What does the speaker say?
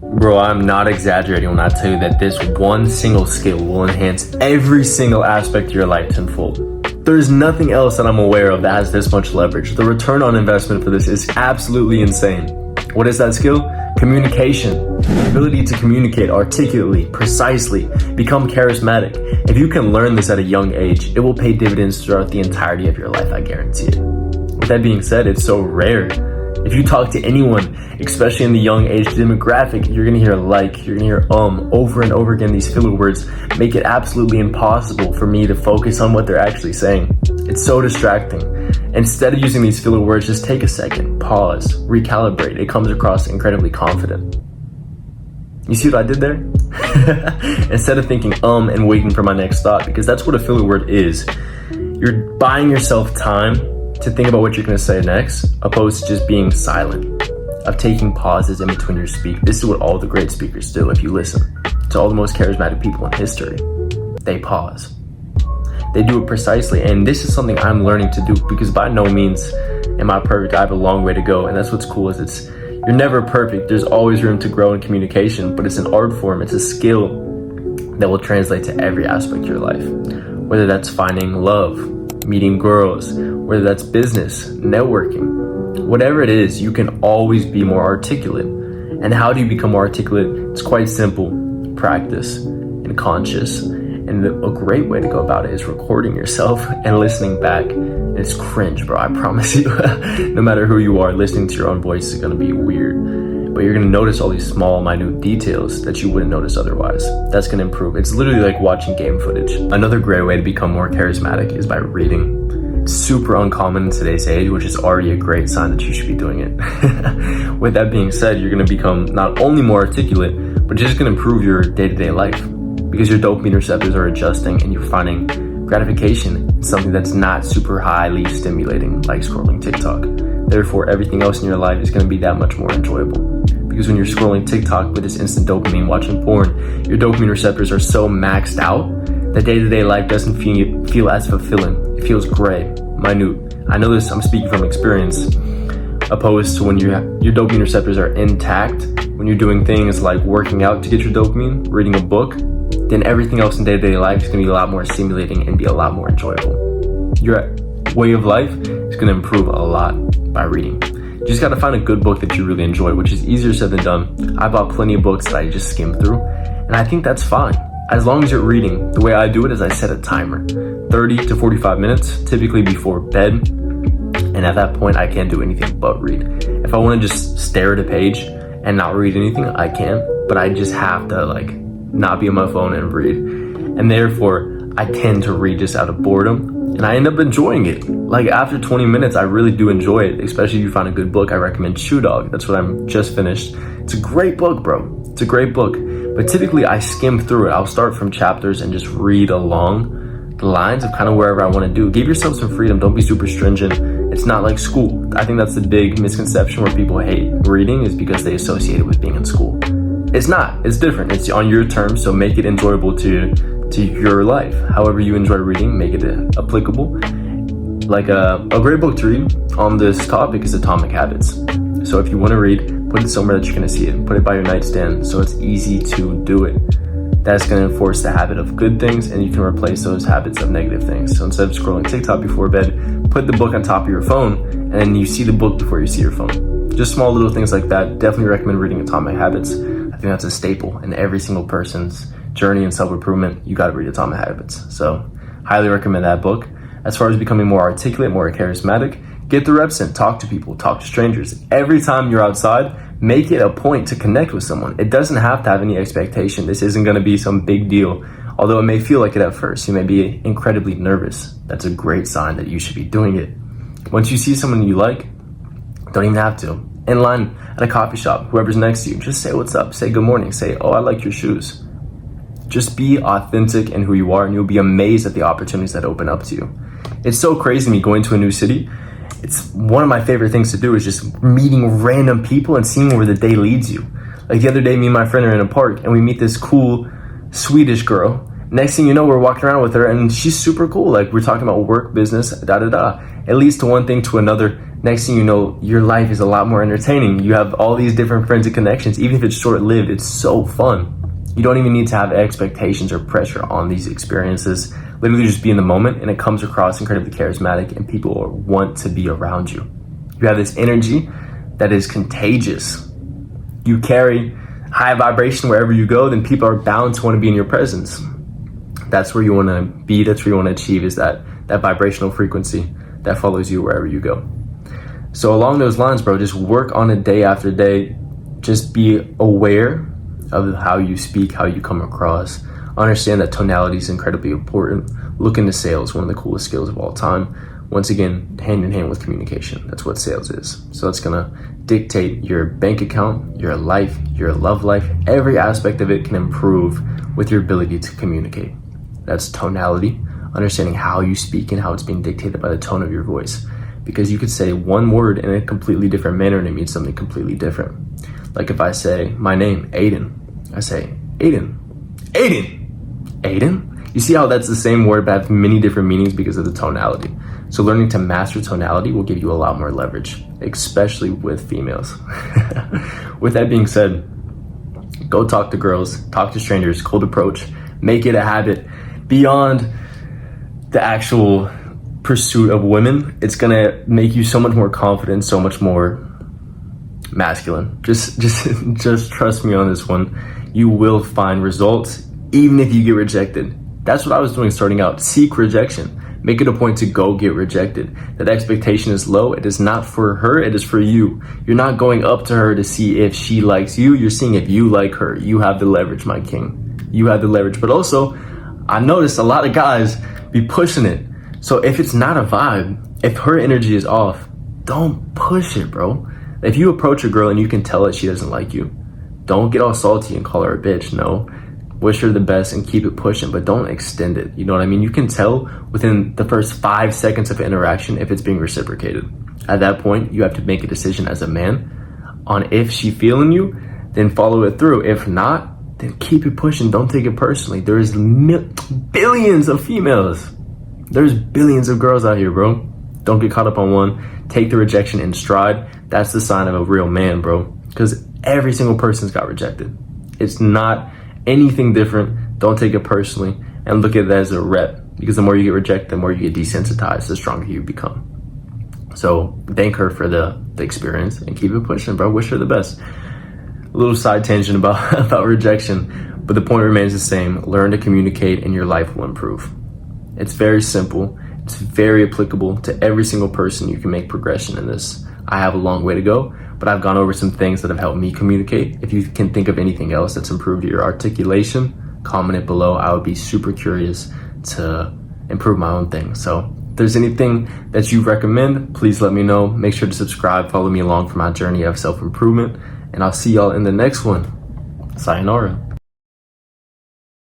Bro, I'm not exaggerating when I tell you that this one single skill will enhance every single aspect of your life tenfold. There's nothing else that I'm aware of that has this much leverage. The return on investment for this is absolutely insane. What is that skill? Communication. The ability to communicate articulately, precisely, become charismatic. If you can learn this at a young age, it will pay dividends throughout the entirety of your life, I guarantee it. With that being said, it's so rare. If you talk to anyone, especially in the young age demographic, you're gonna hear you're gonna hear over and over again. These filler words make it absolutely impossible for me to focus on what they're actually saying. It's so distracting. Instead of using these filler words, just take a second, pause, recalibrate. It comes across incredibly confident. You see what I did there? Instead of thinking and waiting for my next thought, because that's what a filler word is. You're buying yourself time to think about what you're going to say next, opposed to just being silent, of taking pauses in between your speak. This is what all the great speakers do. If you listen to all the most charismatic people in history, they pause. They do it precisely, and this is something I'm learning to do, because by no means am I perfect. I have a long way to go, and that's what's cool is you're never perfect. There's always room to grow in communication, but it's an art form. It's a skill that will translate to every aspect of your life, whether that's finding love, meeting girls, whether that's business, networking, whatever it is, you can always be more articulate. And how do you become more articulate? It's quite simple. Practice and conscious. And a great way to go about it is recording yourself and listening back. And it's cringe, bro. I promise you. No matter who you are, listening to your own voice is going to be weird. But you're going to notice all these small, minute details that you wouldn't notice otherwise. That's going to improve. It's literally like watching game footage. Another great way to become more charismatic is by reading. It's super uncommon in today's age, which is already a great sign that you should be doing it. With that being said, you're going to become not only more articulate, but just going to improve your day-to-day life, because your dopamine receptors are adjusting and you're finding gratification in something that's not super highly stimulating, like scrolling TikTok. Therefore, everything else in your life is going to be that much more enjoyable. Because when you're scrolling TikTok with this instant dopamine, watching porn, your dopamine receptors are so maxed out that day-to-day life doesn't feel as fulfilling. It feels gray, minute. I know this, I'm speaking from experience, opposed to when your dopamine receptors are intact. When you're doing things like working out to get your dopamine, reading a book, then everything else in day-to-day life is going to be a lot more stimulating and be a lot more enjoyable. Your way of life is going to improve a lot by reading. You just got to find a good book that you really enjoy, which is easier said than done. I bought plenty of books that I just skimmed through, and I think that's fine. As long as you're reading, the way I do it is I set a timer, 30 to 45 minutes, typically before bed. And at that point, I can't do anything but read. If I want to just stare at a page and not read anything, I can, but I just have to not be on my phone and read. And therefore, I tend to read just out of boredom, and I end up enjoying it. Like after 20 minutes, I really do enjoy it, especially if you find a good book. I recommend Shoe Dog. That's what I'm just finished. It's a great book, bro. It's a great book. But typically I skim through it. I'll start from chapters and just read along the lines of kind of wherever I want to do. Give yourself some freedom. Don't be super stringent. It's not like school. I think that's the big misconception where people hate reading, is because they associate it with being in school. It's not. It's different. It's on your terms, so make it enjoyable to your life. However you enjoy reading, make it applicable. Like a great book to read on this topic is Atomic Habits. So if you want to read, put it somewhere that you're going to see it. Put it by your nightstand so it's easy to do it. That's going to enforce the habit of good things, and you can replace those habits of negative things. So instead of scrolling TikTok before bed, put the book on top of your phone, and then you see the book before you see your phone. Just small little things like that. Definitely recommend reading Atomic Habits. I think that's a staple in every single person's journey in self-improvement. You got to read Atomic Habits. So highly recommend that book. As far as becoming more articulate, more charismatic, get the reps in. Talk to people, talk to strangers. Every time you're outside, make it a point to connect with someone. It doesn't have to have any expectation. This isn't going to be some big deal. Although it may feel like it at first. You may be incredibly nervous. That's a great sign that you should be doing it. Once you see someone you like, don't even have to. In line at a coffee shop, whoever's next to you, just say what's up, say good morning, say, oh, I like your shoes. Just be authentic in who you are, and you'll be amazed at the opportunities that open up to you. It's so crazy to me going to a new city. It's one of my favorite things to do is just meeting random people and seeing where the day leads you. Like the other day, me and my friend are in a park and we meet this cool Swedish girl. Next thing you know, we're walking around with her and she's super cool. Like we're talking about work, business, It leads to one thing to another. Next thing you know, your life is a lot more entertaining. You have all these different friends and connections. Even if it's short-lived, it's so fun. You don't even need to have expectations or pressure on these experiences. Literally just be in the moment, and it comes across incredibly charismatic, and people want to be around you. You have this energy that is contagious. You carry high vibration wherever you go, then people are bound to want to be in your presence. That's where you want to be. That's where you want to achieve, is that vibrational frequency that follows you wherever you go. So along those lines, bro, just work on it day after day. Just be aware of how you speak, how you come across. Understand that tonality is incredibly important. Look into sales, one of the coolest skills of all time. Once again, hand in hand with communication. That's what sales is. So it's gonna dictate your bank account, your life, your love life. Every aspect of it can improve with your ability to communicate. That's tonality, understanding how you speak and how it's being dictated by the tone of your voice. Because you could say one word in a completely different manner and it means something completely different. Like if I say my name, Aiden, I say Aiden. You see how that's the same word but have many different meanings because of the tonality. So learning to master tonality will give you a lot more leverage, especially with females. With that being said, go talk to girls, talk to strangers, cold approach, make it a habit. Beyond the actual pursuit of women, it's gonna make you so much more confident, so much more masculine. Just trust me on this one. You will find results even if you get rejected. That's what I was doing starting out. Seek rejection. Make it a point to go get rejected. That expectation is low. It is not for her, it is for you. You're not going up to her to see if she likes you. You're seeing if you like her. You have the leverage, my king. You have the leverage. But also, I noticed a lot of guys be pushing it. So if it's not a vibe, if her energy is off, don't push it, bro. If you approach a girl and you can tell that she doesn't like you, don't get all salty and call her a bitch. No, wish her the best and keep it pushing, but don't extend it. You know what I mean? You can tell within the first 5 seconds of interaction if it's being reciprocated. At that point, you have to make a decision as a man on if she feeling you, then follow it through. If not, then keep it pushing. Don't take it personally. There's billions of females. There's billions of girls out here, bro. Don't get caught up on one. Take the rejection in stride. That's the sign of a real man, bro. Because every single person's got rejected. It's not anything different. Don't take it personally and look at it as a rep, because the more you get rejected, the more you get desensitized, the stronger you become. So thank her for the experience and keep it pushing, bro. Wish her the best. A little side tangent about rejection, but the point remains the same. Learn to communicate and your life will improve. It's very simple. It's very applicable to every single person. You can make progression in this. I have a long way to go, but I've gone over some things that have helped me communicate. If you can think of anything else that's improved your articulation, comment it below. I would be super curious to improve my own thing. So if there's anything that you recommend, please let me know. Make sure to subscribe, follow me along for my journey of self-improvement, and I'll see y'all in the next one. Sayonara.